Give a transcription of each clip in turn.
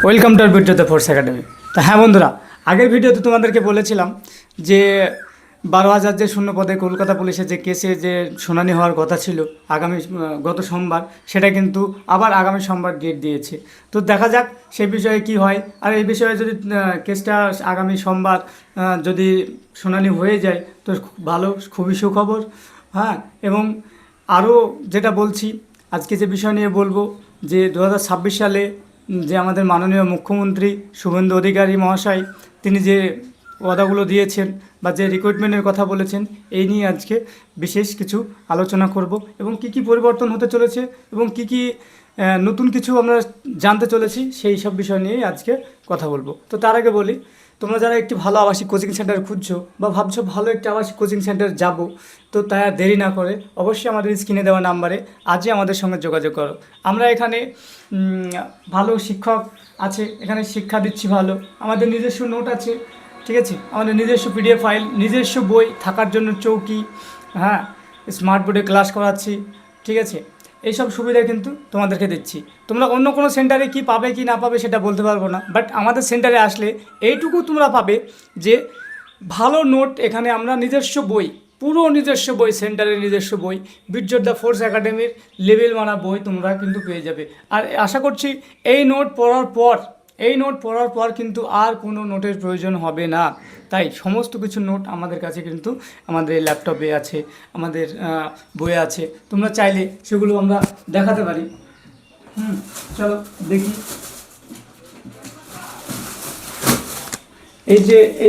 Welcome to আর ভিডিওতে force academy. তো হ্যাঁ বন্ধুরা, আগের ভিডিওতে তোমাদেরকে বলেছিলাম যে 12,000 যে শূন্য পদে কলকাতা পুলিশের যে কেসে যে শুনানি হওয়ার কথা ছিল আগামী গত সোমবার, সেটা কিন্তু আবার আগামী সোমবার ডেট দিয়েছে। তো দেখা যাক সেই বিষয়ে কি হয়। আর এই বিষয়ে যদি কেসটা আগামী সোমবার যদি শুনানি হয়ে যায় তো ভালো, খুবই সুখবর। হ্যাঁ, এবং আরও যেটা বলছি, আজকে যে বিষয় নিয়ে বলবো যে 2026 সালে যে আমাদের মাননীয় মুখ্যমন্ত্রী শুভেন্দু অধিকারী মহাশয় তিনি যে ওয়াদাগুলো দিয়েছেন বা যে রিক্রুটমেন্টের কথা বলেছেন, এই নিয়ে আজকে বিশেষ কিছু আলোচনা করব এবং কি কি পরিবর্তন হতে চলেছে এবং কি কি নতুন কিছু আমরা জানতে চলেছি, সেই সব বিষয় নিয়েই আজকে কথা বলবো। তো তার আগে বলি, তোমরা যারা একটি ভালো আবাসিক কোচিং সেন্টার খুঁজছো বা ভাবছো ভালো একটি আবাসিক কোচিং সেন্টার যাব, তো তাই আর দেরি না করে অবশ্যই আমাদের স্ক্রিনে দেওয়া নাম্বারে আজই আমাদের সঙ্গে যোগাযোগ করো। আমরা এখানে ভালো শিক্ষক আছে, এখানে শিক্ষা দিচ্ছি ভালো, আমাদের নিজস্ব নোট আছে, ঠিক আছে, আমাদের নিজস্ব পিডিএফ ফাইল, নিজস্ব বই, থাকার জন্য চৌকি, হ্যাঁ, স্মার্ট বোর্ডে ক্লাস করাচ্ছি, ঠিক আছে। এইসব সুবিধা কিন্তু তোমাদেরকে দিচ্ছি। তোমরা অন্য কোনো সেন্টারে কি পাবে কি না পাবে সেটা বলতে পারবো না, বাট আমাদের সেন্টারে আসলে এইটুকু তোমরা পাবে যে ভালো নোট, এখানে আমরা নিজস্ব বই, পুরো নিজস্ব বই, সেন্টারের নিজস্ব বই, বিটজোট দ্য ফোর্স একাডেমির লেভেল মানা বই তোমরা কিন্তু পেয়ে যাবে। আর আশা করছি এই নোট পড়ার পর কিন্তু আর কোনো নোটের প্রয়োজন হবে না। তাই সমস্ত কিছু নোট আমাদের কাছে কিন্তু আমাদের ল্যাপটপে আছে, আমাদের বইয়ে আছে। তোমরা চাইলে সেগুলো আমরা দেখাতে পারি। চলো দেখি। এই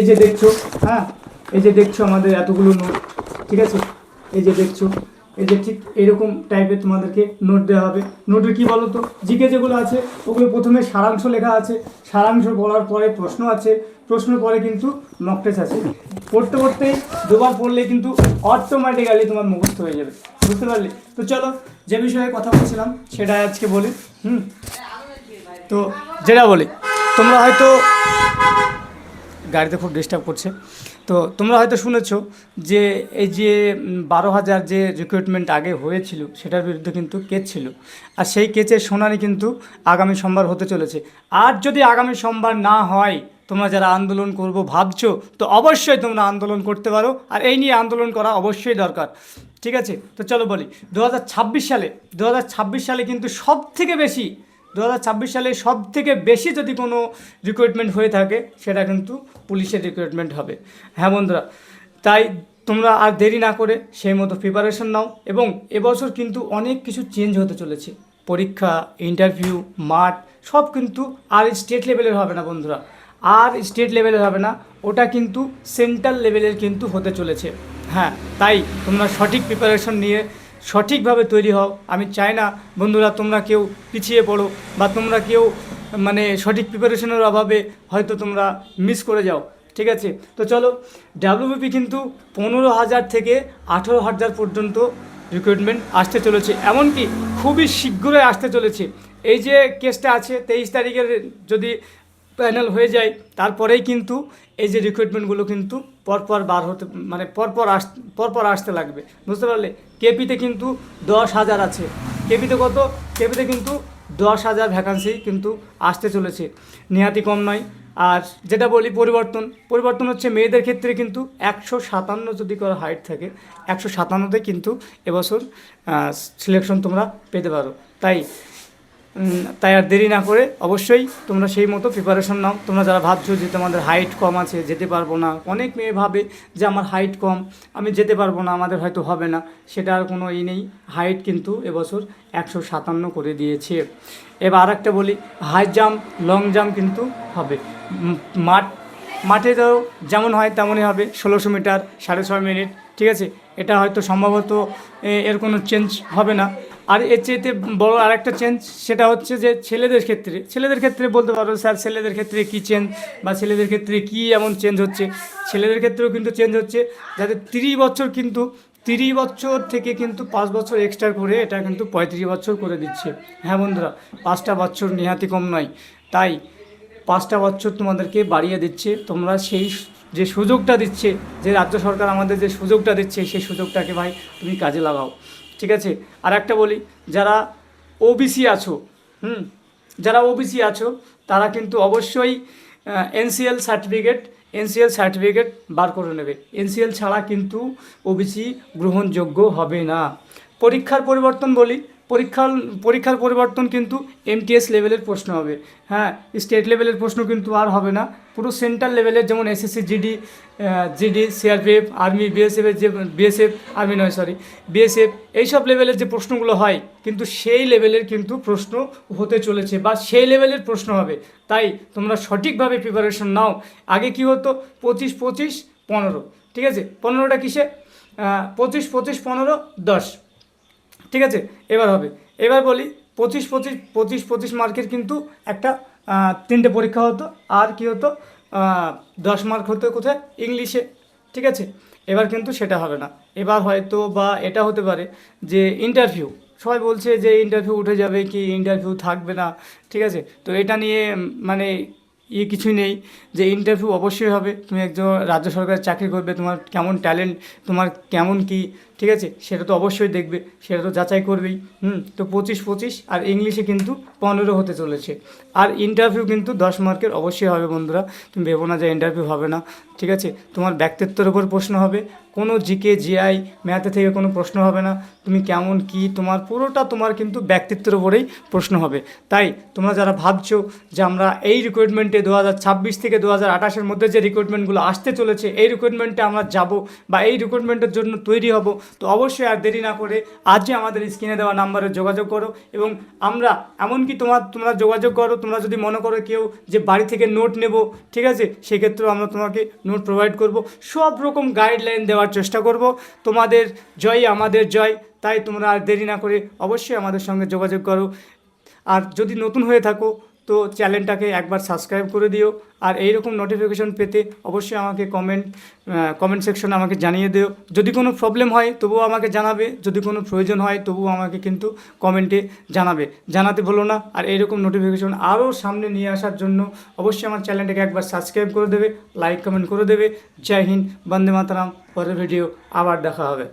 যে দেখছো, হ্যাঁ, এই যে দেখছো আমাদের এতগুলো নোট, ঠিক আছে। এই যে দেখছো, এই যে ঠিক এইরকম টাইপের তোমাদেরকে নোট দেওয়া হবে। নোটে কী বলো তো, জিকে যেগুলো আছে ওগুলো প্রথমে সারাংশ লেখা আছে, সারাংশ পড়ার পরে প্রশ্ন আছে, প্রশ্নের পরে কিন্তু মক টেস্ট আছে। পড়তে পড়তেই দুবার পড়লে কিন্তু অটোমেটিক্যালি তোমার মুখস্থ হয়ে যাবে, বুঝতে পারলে? তো চলো, যে বিষয়ে কথা বলছিলাম সেটা আজকে বলি। তো যেটা বলি, তোমরা হয়তো, গাড়িতে খুব ডিস্টার্ব করছে, তো তোমরা হয়তো শুনেছো যে এই যে 12,000 যে রিক্রুটমেন্ট আগে হয়েছিল সেটার বিরুদ্ধে কিন্তু কেস ছিল, আর সেই কেসের শুনানি কিন্তু আগামী সোমবার হতে চলেছে। আর যদি আগামী সোমবার না হয়, তোমরা যারা আন্দোলন করবো ভাবছো, তো অবশ্যই তোমরা আন্দোলন করতে পারো, আর এই নিয়ে আন্দোলন করা অবশ্যই দরকার, ঠিক আছে। তো চলো বলি, 2026 সালে কিন্তু সব থেকে বেশি, 2026 সালে সব থেকে বেশি যদি কোনো রিক্রুটমেন্ট হয়ে থাকে সেটা কিন্তু পুলিশের রিক্রুটমেন্ট হবে। হ্যাঁ বন্ধুরা, তাই তোমরা আর দেরি না করে সেই মতো প্রিপারেশন নাও। এবং এবছর কিন্তু অনেক কিছু চেঞ্জ হতে চলেছে, পরীক্ষা, ইন্টারভিউ, মাঠ সব কিন্তু আর স্টেট লেভেলের হবে না বন্ধুরা, আর স্টেট লেভেলের হবে না, ওটা কিন্তু সেন্ট্রাল লেভেলের কিন্তু হতে চলেছে। হ্যাঁ, তাই তোমরা সঠিক প্রিপারেশন নিয়ে সঠিকভাবে তৈরি হও। আমি চাই না বন্ধুরা তোমরা কেউ পিছিয়ে পড়ো বা তোমরা কেউ মানে সঠিক প্রিপারেশনের অভাবে হয়তো তোমরা মিস করে যাও, ঠিক আছে। তো চলো, ডাব্লিউবিপি কিন্তু 15,000 থেকে 18,000 পর্যন্ত রিক্রুটমেন্ট আসতে চলেছে, এমনকি খুবই শীঘ্রই আসতে চলেছে। এই যে কেসটা আছে 23 তারিখের, যদি প্যানেল হয়ে যায় তারপরেই কিন্তু এই যে রিক্রুটমেন্টগুলো কিন্তু পরপর বার হতে, মানে পরপর আসতে লাগবে, বুঝতে পারলে? কেপিতে কিন্তু 10,000 আছে, কেপিতে কিন্তু 10,000 ভ্যাকান্সি কিন্তু আসতে চলেছে, নেহাতি কম নয়। আর যেটা বলি পরিবর্তন হচ্ছে মেয়েদের ক্ষেত্রে কিন্তু 157 যদি করে হাইট থাকে, 157তে কিন্তু এবছর সিলেকশন তোমরা পেতে পারো। তাই আর দেরি না করে অবশ্যই তোমরা সেই মতো প্রিপারেশন নাও। তোমরা যারা ভাবছো যে তোমাদের হাইট কম আছে, যেতে পারবো না, অনেক মেয়ে ভাবে যে আমার হাইট কম, আমি যেতে পারবো না, আমাদের হয়তো হবে না, সেটা আর কোনো নেই। হাইট কিন্তু এবছর 157 করে দিয়েছে। এবার আর একটা বলি, হাই জাম্প, লং জাম্প কিন্তু হবে। মাঠে তো যেমন হয় তেমনই হবে, 1600 মিটার 6.5 মিনিট, ঠিক আছে। এটা হয়তো সম্ভবত এর কোনো চেঞ্জ হবে না। আর এর চাইতে বড় আরেকটা চেঞ্জ, সেটা হচ্ছে যে ছেলেদের ক্ষেত্রে বলতে পারো স্যার ছেলেদের ক্ষেত্রে কী চেঞ্জ বা ছেলেদের ক্ষেত্রে কী এমন চেঞ্জ হচ্ছে। ছেলেদের ক্ষেত্রেও কিন্তু চেঞ্জ হচ্ছে, যাদের 30 বছর কিন্তু 30 বছর থেকে কিন্তু 5 বছর এক্সট্রা করে এটা কিন্তু 35 বছর করে দিচ্ছে। হ্যাঁ বন্ধুরা, 5টা বছর নেহাতি কম নয়, তাই 5টা বছর তোমাদেরকে বাড়িয়ে দিচ্ছে। তোমরা সেই যে সুযোগটা দিচ্ছে, যে রাজ্য সরকার আমাদের যে সুযোগটা দিচ্ছে, সেই সুযোগটাকে ভাই তুমি কাজে লাগাও, ঠিক আছে। আর একটা বলি, যারা ওবিসি আছো, যারা ওবিসি আছো তারা কিন্তু অবশ্যই এনসিএল সার্টিফিকেট বার করে নেবে। এনসিএল ছাড়া কিন্তু ওবিসি গ্রহণযোগ্য হবে না। পরীক্ষার পরিবর্তন বলি, পরীক্ষার পরিবর্তন কিন্তু এমটিএস লেভেলের প্রশ্ন হবে। হ্যাঁ, স্টেট লেভেলের প্রশ্ন কিন্তু আর হবে না, পুরো সেন্ট্রাল লেভেলের, যেমন এসএসসি, জিডি, সিআরপিএফ, আর্মি, বিএসএফের যে বিএসএফ এইসব লেভেলের যে প্রশ্নগুলো হয় কিন্তু সেই লেভেলের কিন্তু প্রশ্ন হতে চলেছে বা সেই লেভেলের প্রশ্ন হবে। তাই তোমরা সঠিকভাবে প্রিপারেশন নাও। আগে কি হতো 25-25-15, ঠিক আছে, 15টা কিসে 25-25-15-10, ঠিক আছে। এবার বলি 25 মার্কের কিন্তু একটা 3টে পরীক্ষা হতো, আর কি হতো 10 মার্ক হতো কোথায়, ইংলিশে, ঠিক আছে। এবার কিন্তু সেটা হবে না। এবার হয়তো বা এটা হতে পারে যে ইন্টারভিউ, সবাই বলছে যে ইন্টারভিউ উঠে যাবে কি ইন্টারভিউ থাকবে না, ঠিক আছে। তো এটা নিয়ে মানে কিছুই নেই, যে ইন্টারভিউ অবশ্যই হবে। তুমি একজন রাজ্য সরকারের চাকরি করবে, তোমার কেমন ট্যালেন্ট, তোমার কেমন কি, ঠিক আছে, সেটা তো অবশ্যই দেখবে, সেটা তো যাচাই করবেই। তো 25 আর ইংলিশে কিন্তু 15 হতে চলেছে। আর ইন্টারভিউ কিন্তু 10 মার্কের অবশ্যই হবে বন্ধুরা, তুমি ভেবো না যে ইন্টারভিউ হবে না, ঠিক আছে। তোমার ব্যক্তিত্বের উপর প্রশ্ন হবে, কোনো জিকে, জিআই, ম্যাথে থেকে কোনো প্রশ্ন হবে না। তুমি কেমন কি, তোমার পুরোটা তোমার কিন্তু ব্যক্তিত্বের উপরেই প্রশ্ন হবে। তাই তোমরা যারা ভাবছো যে আমরা এই রিক্রুটমেন্টে 2026 থেকে 2028-এর মধ্যে যে রিক্রুটমেন্টগুলো আসতে চলেছে, এই রিক্রুটমেন্টে আমরা যাব বা এই রিক্রুটমেন্টের জন্য তৈরি হব, তো অবশ্যই আর দেরি না করে আজই আমাদের স্ক্রিনে দেওয়া নাম্বারে যোগাযোগ করো। এবং আমরা এমনকি তোমরা যোগাযোগ করো, তোমরা যদি মনে করো কেউ যে বাড়ি থেকে নোট নেব, ঠিক আছে, সেক্ষেত্রেও আমরা তোমাকে নোট প্রোভাইড করব, সব রকম গাইডলাইন দেওয়ার চেষ্টা করব। তোমাদের জয় আমাদের জয়। তাই তোমরা আর দেরি না করে অবশ্যই আমাদের সঙ্গে যোগাযোগ করো। আর যদি নতুন হয়ে থাকো তো চ্যানেলটাকে একবার সাবস্ক্রাইব করে দিও। আর এই রকম নোটিফিকেশন পেতে অবশ্যই আমাকে কমেন্ট সেকশনে আমাকে জানিয়ে দিও। যদি কোনো প্রবলেম হয় তবুও আমাকে জানাবে, যদি কোনো প্রয়োজন হয় তবুও আমাকে কিন্তু কমেন্টে জানাতে ভুলো না। আর এইরকম নোটিফিকেশন আরও সামনে নিয়ে আসার জন্য অবশ্যই আমার চ্যানেলটাকে একবার সাবস্ক্রাইব করে দেবে, লাইক কমেন্ট করে দেবে। জয় হিন্দ, বন্দে মাতরম। পরের ভিডিও আবার দেখা হবে।